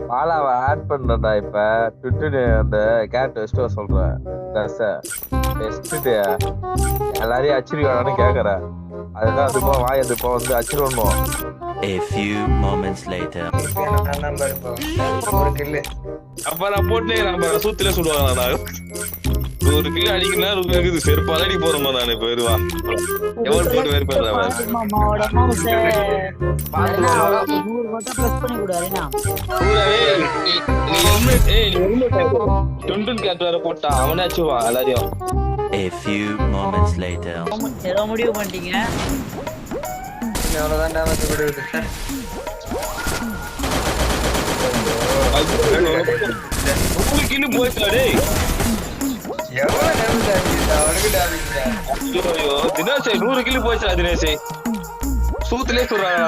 பாலாவை add பண்றேன்டா இப்ப Twitter அந்த carrot வச்சுட்டு சொல்றேன் எல்லாரையும் அச்சிருவானு கேக்குறேன். அதுதான் அதுப்போ வாய் அதுப்போ வந்து அச்சிருவணும். A few moments later. அப்ப நான் போட்டே சூத்திலே சொல்லுவாங்க. ஒரு கிலோ அடிக்கணும் செருப்பால அடி போறோமா நானு போயிருவா எவ்வளவு போட்டு வேறு போட்டா அவனே அச்சுவான் எல்லாரையும். A few moments later. ஏதோ முடிவு பண்ணிட்டீங்க. எவ்வளவுதான் டேமேஜ் கொடுக்குது. தினேஷ் 100 கிலோ போயிடுச்சா தினேஷ் சூத்திலே சொல்றாங்க.